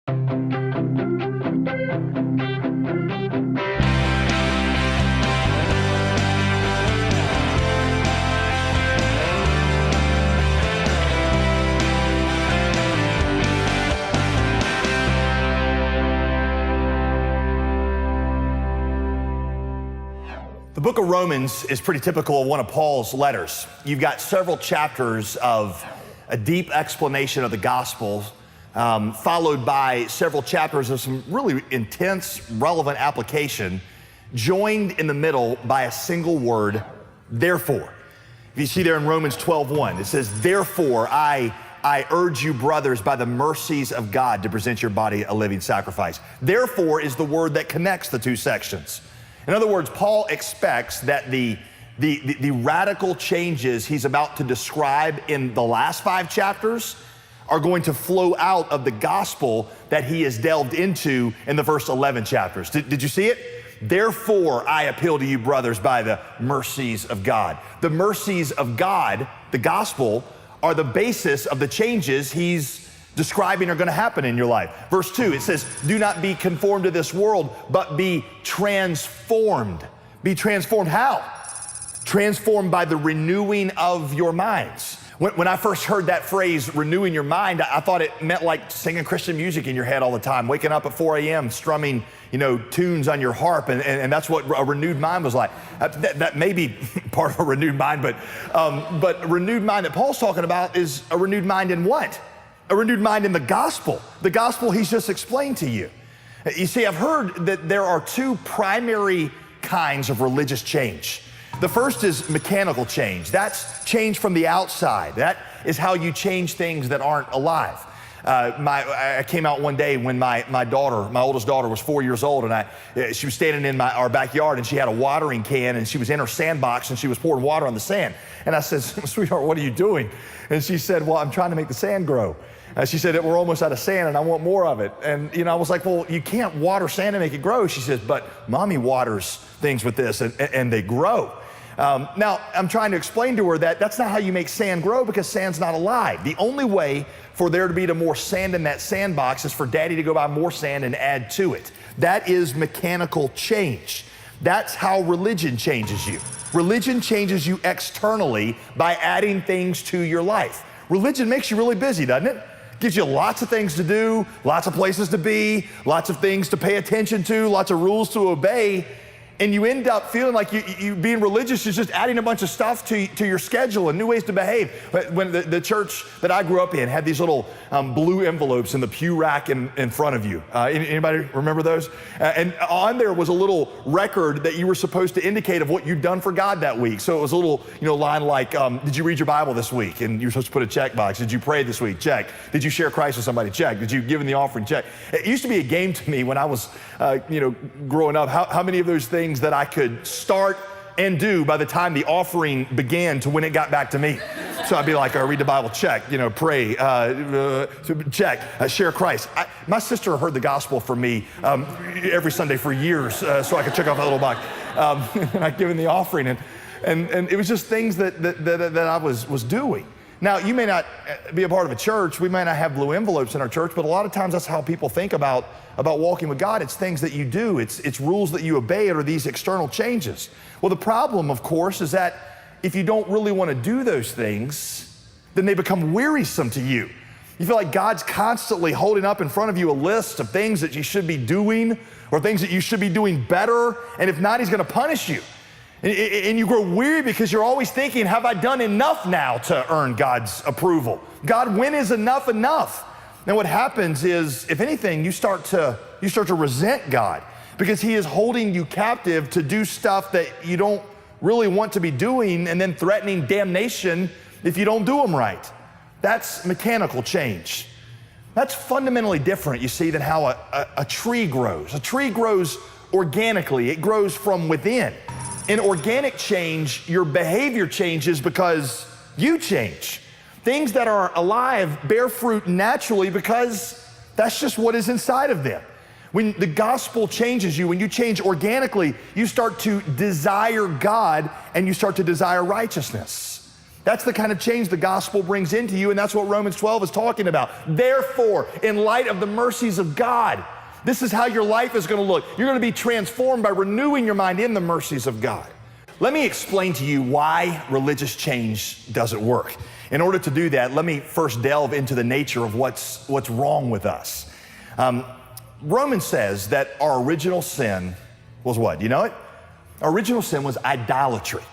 The book of Romans is pretty typical of one of Paul's letters. You've got several chapters of a deep explanation of the gospel, followed by several chapters of some really intense, relevant application, joined in the middle by a single word, therefore. If you see there in Romans 12:1, it says, therefore, I urge you, brothers, by the mercies of God, to present your body a living sacrifice. Therefore is the word that connects the two sections. In other words, Paul expects that the radical changes he's about to describe in the last 5 chapters are going to flow out of the gospel that he has delved into in the first 11 chapters. Did you see it? Therefore, I appeal to you, brothers, by the mercies of God. The mercies of God, the gospel, are the basis of the changes he's describing are going to happen in your life. Verse 2, it says, do not be conformed to this world, but be transformed. Be transformed how? Transformed by the renewing of your minds. When I first heard that phrase, renewing your mind, I thought it meant like singing Christian music in your head all the time, waking up at 4 a.m., strumming, tunes on your harp, and that's what a renewed mind was like. That may be part of a renewed mind, but a renewed mind that Paul's talking about is a renewed mind in what? A renewed mind in the gospel he's just explained to you. You see, I've heard that there are 2 primary kinds of religious change. The first is mechanical change. That's change from the outside. That is how you change things that aren't alive. I came out one day when my oldest daughter was 4 years old, and she was standing in our backyard, and she had a watering can, and she was in her sandbox, and she was pouring water on the sand. And I said, sweetheart, what are you doing? And she said, well, I'm trying to make the sand grow. She said, we're almost out of sand, and I want more of it. And I was like, well, you can't water sand and make it grow. She says, but mommy waters things with this, and they grow. Now, I'm trying to explain to her that that's not how you make sand grow, because sand's not alive. The only way for there to be more sand in that sandbox is for daddy to go buy more sand and add to it. That is mechanical change. That's how religion changes you. Religion changes you externally by adding things to your life. Religion makes you really busy, doesn't it? Gives you lots of things to do, lots of places to be, lots of things to pay attention to, lots of rules to obey. And you end up feeling like you being religious is just adding a bunch of stuff to your schedule and new ways to behave. When the church that I grew up in had these little blue envelopes in the pew rack in front of you. Anybody remember those? And on there was a little record that you were supposed to indicate of what you'd done for God that week. So it was a little line like, did you read your Bible this week? And you're supposed to put a check box. Did you pray this week? Check. Did you share Christ with somebody? Check. Did you give in the offering? Check. It used to be a game to me when I was growing up, how many of those things that I could start and do by the time the offering began to when it got back to me. So I'd be like, read the Bible, check, pray, check, share Christ. My sister heard the gospel from me every Sunday for years, so I could check off that little box. And I'd give in the offering, and it was just things that I was doing. Now, you may not be a part of a church. We may not have blue envelopes in our church, but a lot of times that's how people think about walking with God. It's things that you do. It's rules that you obey, or these external changes. Well, the problem, of course, is that if you don't really want to do those things, then they become wearisome to you. You feel like God's constantly holding up in front of you a list of things that you should be doing or things that you should be doing better, and if not, he's going to punish you. And you grow weary because you're always thinking, have I done enough now to earn God's approval? God, when is enough enough? And what happens is, if anything, you start to resent God because he is holding you captive to do stuff that you don't really want to be doing, and then threatening damnation if you don't do them right. That's mechanical change. That's fundamentally different, you see, than how a tree grows. A tree grows organically. It grows from within. In organic change, your behavior changes because you change. Things that are alive bear fruit naturally because that's just what is inside of them. When the gospel changes you, when you change organically, you start to desire God and you start to desire righteousness. That's the kind of change the gospel brings into you, and that's what Romans 12 is talking about. Therefore, in light of the mercies of God, this is how your life is going to look. You're going to be transformed by renewing your mind in the mercies of God. Let me explain to you why religious change doesn't work. In order to do that, let me first delve into the nature of what's wrong with us. Romans says that our original sin was what? You know it? Our original sin was idolatry.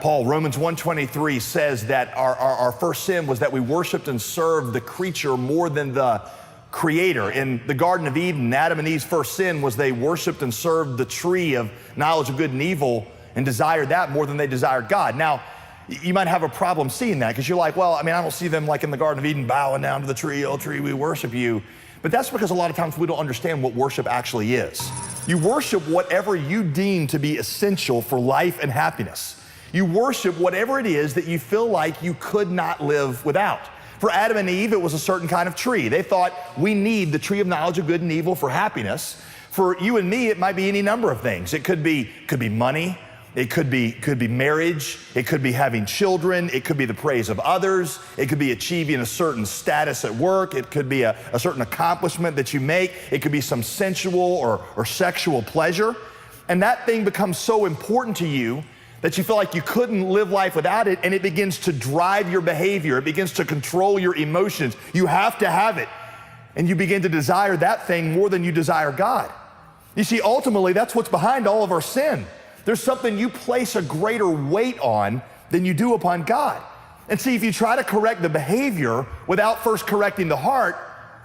Paul, Romans 1:23 says that our first sin was that we worshiped and served the creature more than the Creator. In the Garden of Eden, Adam and Eve's first sin was they worshiped and served the tree of knowledge of good and evil and desired that more than they desired God. Now, you might have a problem seeing that because you're like, well, I don't see them like in the Garden of Eden bowing down to the tree, oh tree, we worship you. But that's because a lot of times we don't understand what worship actually is. You worship whatever you deem to be essential for life and happiness. You worship whatever it is that you feel like you could not live without. For Adam and Eve, it was a certain kind of tree. They thought, we need the tree of knowledge of good and evil for happiness. For you and me, it might be any number of things. It could be money. It could be marriage. It could be having children. It could be the praise of others. It could be achieving a certain status at work. It could be a certain accomplishment that you make. It could be some sensual or sexual pleasure. And that thing becomes so important to you that you feel like you couldn't live life without it, and it begins to drive your behavior. It begins to control your emotions. You have to have it. And you begin to desire that thing more than you desire God. You see, ultimately, that's what's behind all of our sin. There's something you place a greater weight on than you do upon God. And see, if you try to correct the behavior without first correcting the heart,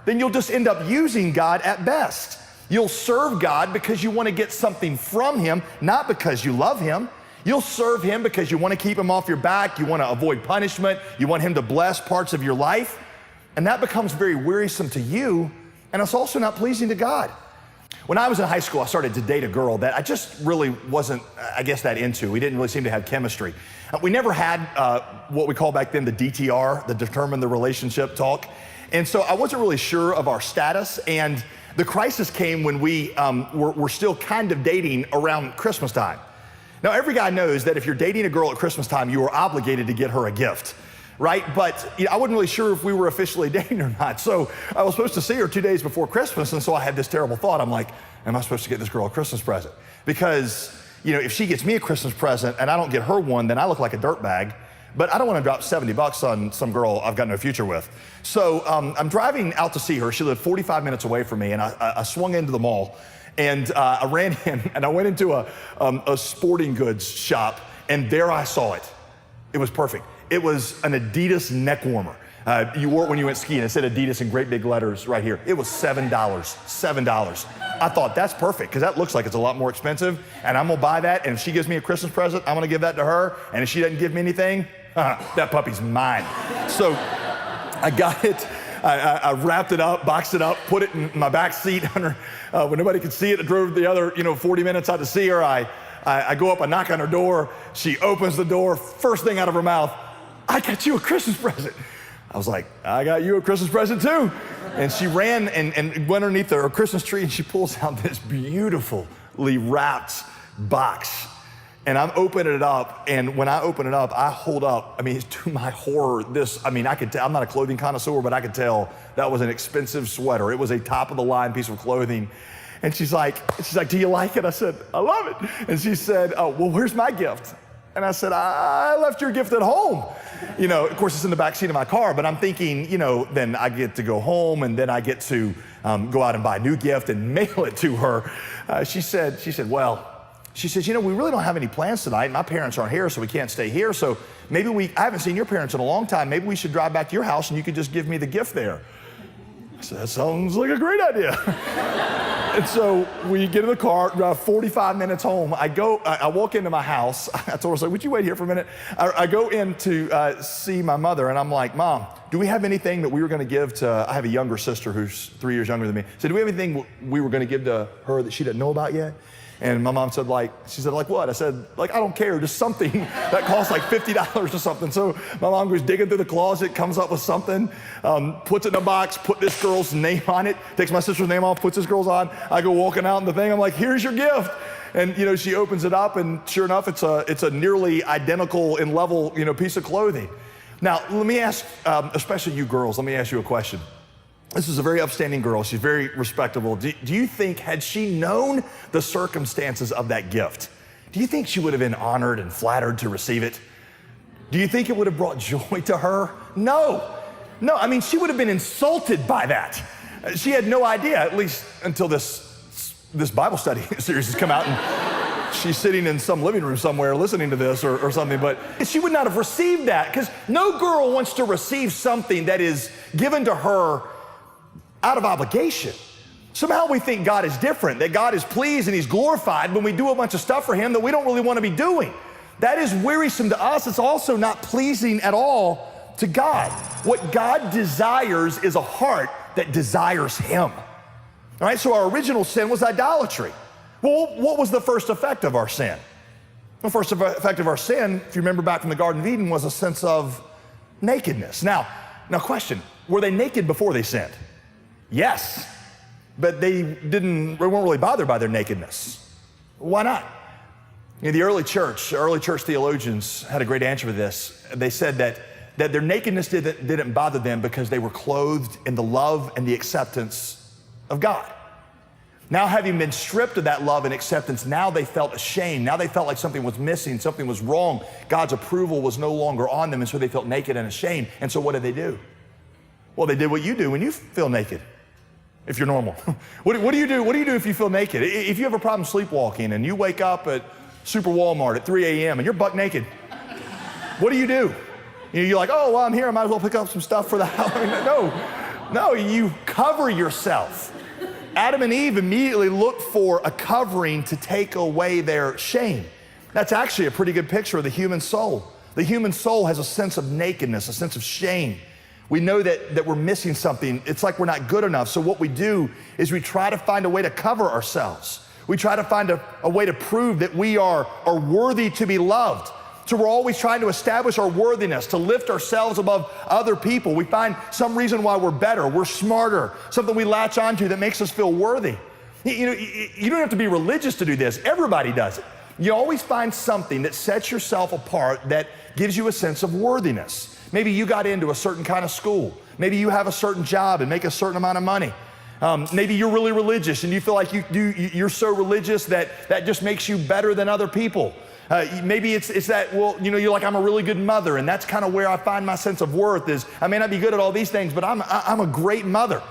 then you'll just end up using God at best. You'll serve God because you want to get something from Him, not because you love Him. You'll serve Him because you want to keep Him off your back, you want to avoid punishment, you want Him to bless parts of your life, and that becomes very wearisome to you, and it's also not pleasing to God. When I was in high school, I started to date a girl that I just really wasn't, that into. We didn't really seem to have chemistry. We never had what we call back then the DTR, the determine the relationship talk, and so I wasn't really sure of our status, and the crisis came when we were still kind of dating around Christmas time. Now, every guy knows that if you're dating a girl at Christmas time, you are obligated to get her a gift, right? But I wasn't really sure if we were officially dating or not. So I was supposed to see her 2 days before Christmas, and so I had this terrible thought. I'm like, am I supposed to get this girl a Christmas present? Because, if she gets me a Christmas present and I don't get her one, then I look like a dirtbag. But I don't want to drop $70 on some girl I've got no future with. So I'm driving out to see her. She lived 45 minutes away from me, and I swung into the mall. And I ran in and I went into a sporting goods shop, and there I saw it. It was perfect. It was an Adidas neck warmer. You wore it when you went skiing. It said Adidas in great big letters right here. It was $7. $7. I thought, that's perfect, because that looks like it's a lot more expensive, and I'm gonna buy that, and if she gives me a Christmas present, I'm gonna give that to her, and if she doesn't give me anything, that puppy's mine. So I got it. I wrapped it up, boxed it up, put it in my back seat when nobody could see it. I drove the other 40 minutes out to see her. I go up, I knock on her door. She opens the door. First thing out of her mouth, I got you a Christmas present. I was like, I got you a Christmas present too. And she ran and went underneath her Christmas tree, and she pulls out this beautifully wrapped box. And I'm opening it up, and when I open it up, I hold up, to my horror, I could tell, I'm not a clothing connoisseur, but I could tell that was an expensive sweater. It was a top-of-the-line piece of clothing. And she's like, do you like it? I said, I love it. And she said, well, where's my gift? And I said, I left your gift at home. Of course, it's in the back seat of my car, but I'm thinking, then I get to go home, and then I get to go out and buy a new gift and mail it to her. She said, she says, we really don't have any plans tonight. My parents aren't here, so we can't stay here. So maybe I haven't seen your parents in a long time. Maybe we should drive back to your house and you could just give me the gift there. I said, that sounds like a great idea. And so we get in the car, drive 45 minutes home. I walk into my house. I told her, would you wait here for a minute? I go in to see my mother, and I'm like, Mom, do we have anything that we were going to give to, I have a younger sister who's 3 years younger than me. So do we have anything we were going to give to her that she didn't know about yet? And my mom said, she said, what? I said, I don't care, just something that costs like $50 or something. So my mom goes digging through the closet, comes up with something, puts it in a box, put this girl's name on it, takes my sister's name off, puts this girl's on. I go walking out in the thing, I'm like, here's your gift. And she opens it up, and sure enough, it's a nearly identical in level, piece of clothing. Now, let me ask, especially you girls, let me ask you a question. This is a very upstanding girl. She's very respectable. Do you think, had she known the circumstances of that gift, do you think she would have been honored and flattered to receive it? Do you think it would have brought joy to her? No. No, I mean, she would have been insulted by that. She had no idea, at least until this Bible study series has come out, and she's sitting in some living room somewhere listening to this or something, but she would not have received that, because no girl wants to receive something that is given to her out of obligation. Somehow we think God is different, that God is pleased and he's glorified when we do a bunch of stuff for him that we don't really want to be doing. That is wearisome to us. It's also not pleasing at all to God. What God desires is a heart that desires him. All right, so our original sin was idolatry. Well, what was the first effect of our sin? The first effect of our sin, if you remember back from the Garden of Eden, was a sense of nakedness. Now question, were they naked before they sinned? Yes, but they weren't really bothered by their nakedness. Why not? The early church theologians had a great answer for this. They said that their nakedness didn't bother them because they were clothed in the love and the acceptance of God. Now, having been stripped of that love and acceptance, now they felt ashamed. Now they felt like something was missing, something was wrong. God's approval was no longer on them, and so they felt naked and ashamed. And so what did they do? Well, they did what you do when you feel naked. If you're normal. What do you do? What do you do if you feel naked? If you have a problem sleepwalking and you wake up at Super Walmart at 3 a.m. and you're buck naked, what do? You're like, oh, well, I'm here. I might as well pick up some stuff for the house. No, you cover yourself. Adam and Eve immediately looked for a covering to take away their shame. That's actually a pretty good picture of the human soul. The human soul has a sense of nakedness, a sense of shame. We know that we're missing something. It's like we're not good enough. So what we do is we try to find a way to cover ourselves. We try to find a way to prove that we are worthy to be loved. So we're always trying to establish our worthiness, to lift ourselves above other people. We find some reason why we're better, we're smarter, something we latch onto that makes us feel worthy. You don't have to be religious to do this. Everybody does it. You always find something that sets yourself apart that gives you a sense of worthiness. Maybe you got into a certain kind of school. Maybe you have a certain job and make a certain amount of money. Maybe you're really religious and you feel like you're so religious that just makes you better than other people. Maybe it's that, well, you're like, I'm a really good mother, and that's kind of where I find my sense of worth is, I may not be good at all these things, but I'm a great mother.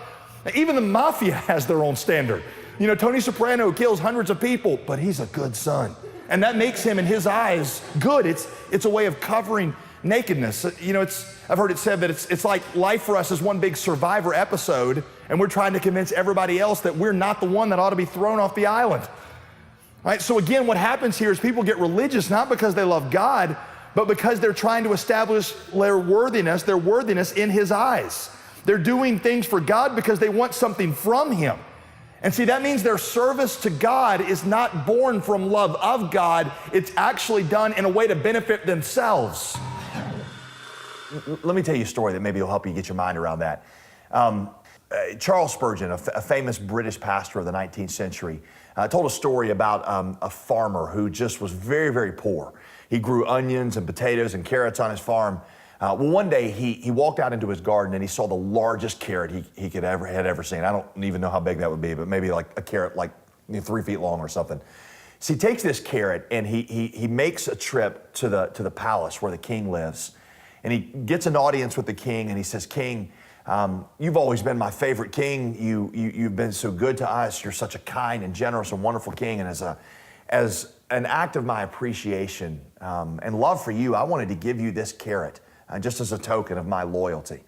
Even the mafia has their own standard. Tony Soprano kills hundreds of people, but he's a good son. And that makes him, in his eyes, good. It's a way of covering nakedness. I've heard it said that it's like life for us is one big Survivor episode, and we're trying to convince everybody else that we're not the one that ought to be thrown off the island. Right? So again, what happens here is people get religious not because they love God, but because they're trying to establish their worthiness in his eyes. They're doing things for God because they want something from him. And see, that means their service to God is not born from love of God. It's actually done in a way to benefit themselves. Let me tell you a story that maybe will help you get your mind around that. Charles Spurgeon, a famous British pastor of the 19th century, told a story about a farmer who just was very, very poor. He grew onions and potatoes and carrots on his farm. Well, one day he walked out into his garden and he saw the largest carrot he had ever seen. I don't even know how big that would be, but maybe like a carrot like 3 feet long or something. So he takes this carrot and he makes a trip to the palace where the king lives. And he gets an audience with the king and he says, "King, you've always been my favorite king. You've been so good to us. You're such a kind and generous and wonderful king. And as an act of my appreciation and love for you, I wanted to give you this carrot just as a token of my loyalty."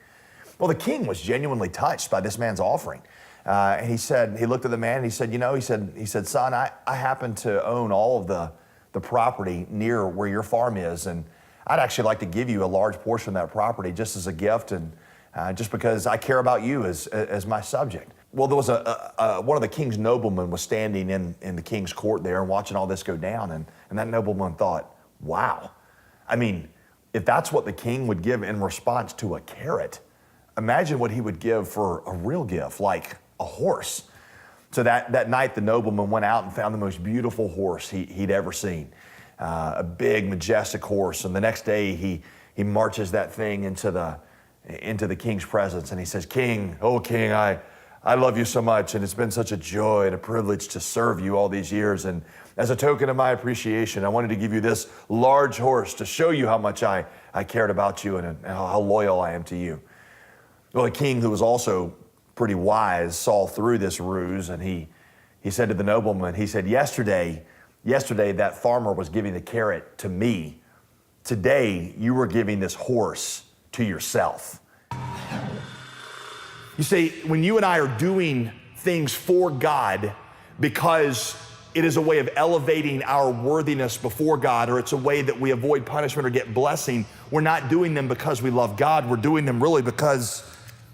Well, the king was genuinely touched by this man's offering. And he looked at the man and he said, "Son, I happen to own all of the property near where your farm is. And I'd actually like to give you a large portion of that property just as a gift and just because I care about you as my subject." Well, there was one of the king's noblemen was standing in the king's court there and watching all this go down. And that nobleman thought, wow, I mean, if that's what the king would give in response to a carrot, imagine what he would give for a real gift, like a horse. So that night, the nobleman went out and found the most beautiful horse he'd ever seen. A big, majestic horse. And the next day, he marches that thing into the king's presence, and he says, "King, oh king, I love you so much, and it's been such a joy and a privilege to serve you all these years. And as a token of my appreciation, I wanted to give you this large horse to show you how much I cared about you and how loyal I am to you." Well, the king, who was also pretty wise, saw through this ruse, and he said to the nobleman, he said, yesterday that farmer was giving the carrot to me. Today, you were giving this horse to yourself. You see, when you and I are doing things for God because it is a way of elevating our worthiness before God, or it's a way that we avoid punishment or get blessing, we're not doing them because we love God. We're doing them really because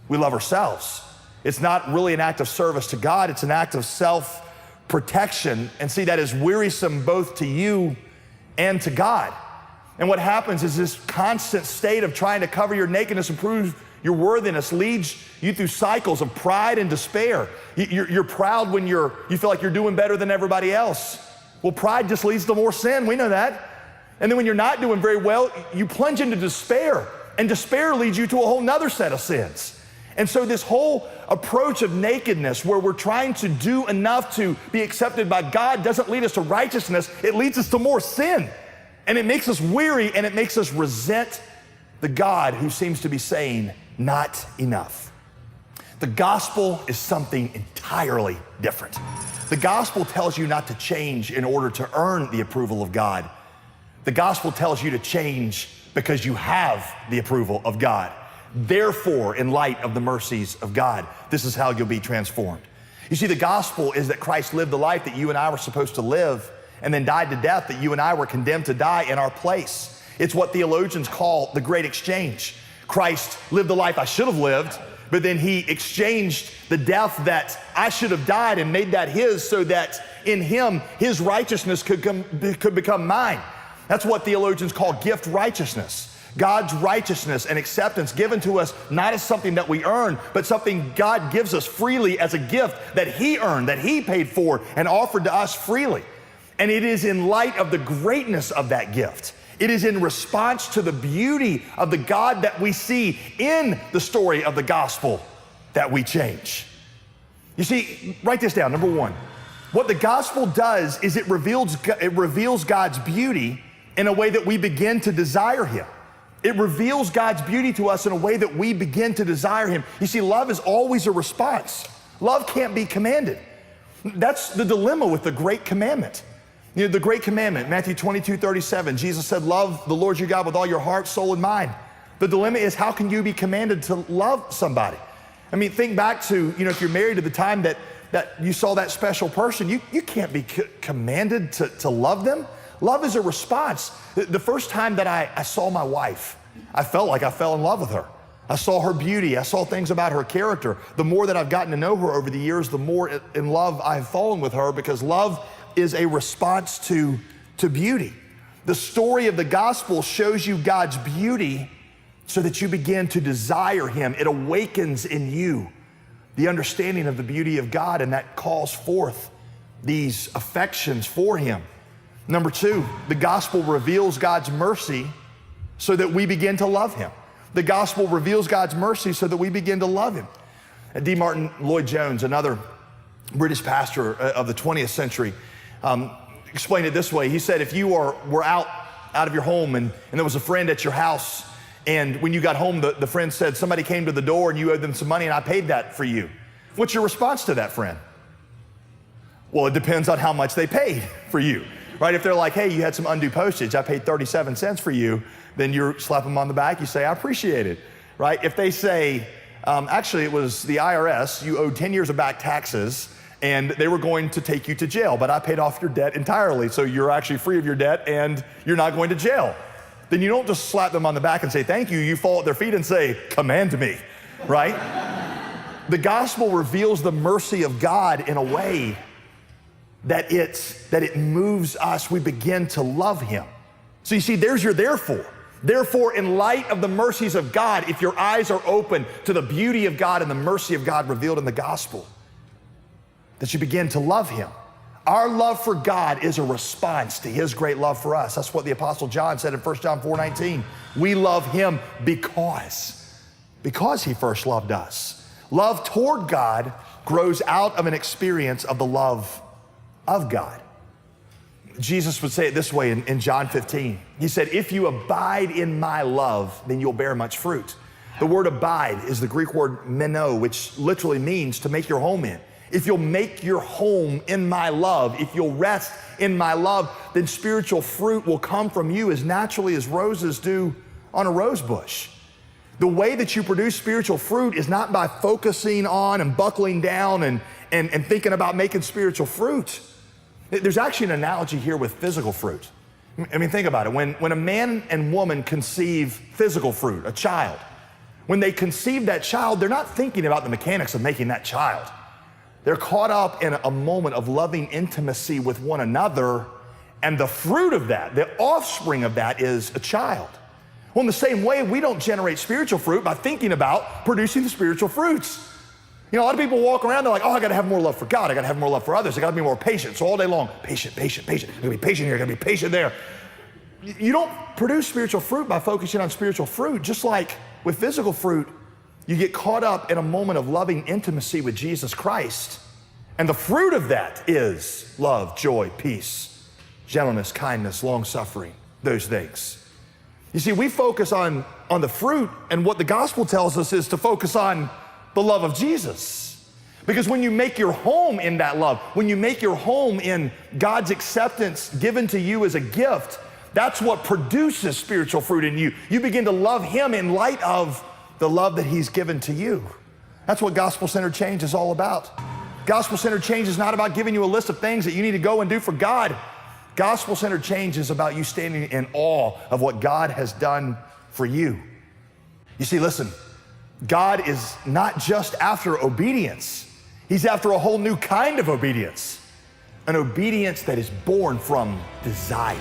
we love ourselves. It's not really an act of service to God. It's an act of self-protection. And see, that is wearisome both to you and to God. And what happens is this constant state of trying to cover your nakedness and prove your worthiness leads you through cycles of pride and despair. You're proud when you feel like you're doing better than everybody else. Well, pride just leads to more sin. We know that. And then when you're not doing very well, you plunge into despair. And despair leads you to a whole nother set of sins. And so this whole approach of nakedness, where we're trying to do enough to be accepted by God, doesn't lead us to righteousness. It leads us to more sin. And it makes us weary, and it makes us resent the God who seems to be saying, not enough. The gospel is something entirely different. The gospel tells you not to change in order to earn the approval of God. The gospel tells you to change because you have the approval of God. Therefore, in light of the mercies of God, this is how you'll be transformed. You see, the gospel is that Christ lived the life that you and I were supposed to live, and then died to death that you and I were condemned to die in our place. It's what theologians call the great exchange. Christ lived the life I should have lived, but then he exchanged the death that I should have died and made that his, so that in him, his righteousness could become mine. That's what theologians call gift righteousness. God's righteousness and acceptance given to us not as something that we earn, but something God gives us freely as a gift that he earned, that he paid for and offered to us freely. And it is in light of the greatness of that gift. It is in response to the beauty of the God that we see in the story of the gospel that we change. You see, write this down. Number one, what the gospel does is it reveals God's beauty in a way that we begin to desire him. It reveals God's beauty to us in a way that we begin to desire him. You see, love is always a response. Love can't be commanded. That's the dilemma with the great commandment. You know, the great commandment, Matthew 22:37, Jesus said, love the Lord your God with all your heart, soul, and mind. The dilemma is, how can you be commanded to love somebody? I mean, think back to, if you're married, to the time that you saw that special person, you can't be commanded to love them. Love is a response. The first time that I saw my wife, I felt like I fell in love with her. I saw her beauty. I saw things about her character. The more that I've gotten to know her over the years, the more in love I've fallen with her, because love is a response to beauty. The story of the gospel shows you God's beauty so that you begin to desire him. It awakens in you the understanding of the beauty of God, and that calls forth these affections for him. Number two, the gospel reveals God's mercy so that we begin to love him. The gospel reveals God's mercy so that we begin to love him. And D. Martin Lloyd-Jones, another British pastor of the 20th century, explained it this way. He said, if you were out of your home and there was a friend at your house, and when you got home, the friend said, somebody came to the door and you owed them some money and I paid that for you. What's your response to that friend? Well, it depends on how much they paid for you, right? If they're like, hey, you had some undue postage, I paid 37 cents for you, then you slap them on the back, you say, I appreciate it, right? If they say, actually it was the IRS, you owed 10 years of back taxes, and they were going to take you to jail, but I paid off your debt entirely, so you're actually free of your debt and you're not going to jail. Then you don't just slap them on the back and say, thank you. You fall at their feet and say, command me, right? The gospel reveals the mercy of God in a way that it moves us. We begin to love him. So you see, there's your therefore. Therefore, in light of the mercies of God, if your eyes are open to the beauty of God and the mercy of God revealed in the gospel, that you begin to love him. Our love for God is a response to his great love for us. That's what the Apostle John said in 1 John 4:19. We love him because he first loved us. Love toward God grows out of an experience of the love of God. Jesus would say it this way in John 15. He said, if you abide in my love, then you'll bear much fruit. The word abide is the Greek word meno, which literally means to make your home in. If you'll make your home in my love, if you'll rest in my love, then spiritual fruit will come from you as naturally as roses do on a rose bush. The way that you produce spiritual fruit is not by focusing on and buckling down and thinking about making spiritual fruit. There's actually an analogy here with physical fruit. I mean, think about it. When a man and woman conceive physical fruit, a child, when they conceive that child, they're not thinking about the mechanics of making that child. They're caught up in a moment of loving intimacy with one another, and the fruit of that, the offspring of that, is a child. Well, in the same way, we don't generate spiritual fruit by thinking about producing the spiritual fruits. You know, a lot of people walk around, they're like, oh, I gotta have more love for God, I gotta have more love for others, I gotta be more patient. So all day long, patient, patient, patient. I gotta be patient here, I gotta be patient there. You don't produce spiritual fruit by focusing on spiritual fruit. Just like with physical fruit, you get caught up in a moment of loving intimacy with Jesus Christ. And the fruit of that is love, joy, peace, gentleness, kindness, long-suffering, those things. You see, we focus on the fruit, and what the gospel tells us is to focus on the love of Jesus. Because when you make your home in that love, when you make your home in God's acceptance given to you as a gift, that's what produces spiritual fruit in you. You begin to love him in light of the love that he's given to you. That's what gospel-centered change is all about. Gospel-centered change is not about giving you a list of things that you need to go and do for God. Gospel-centered change is about you standing in awe of what God has done for you. You see, listen, God is not just after obedience. He's after a whole new kind of obedience, an obedience that is born from desire.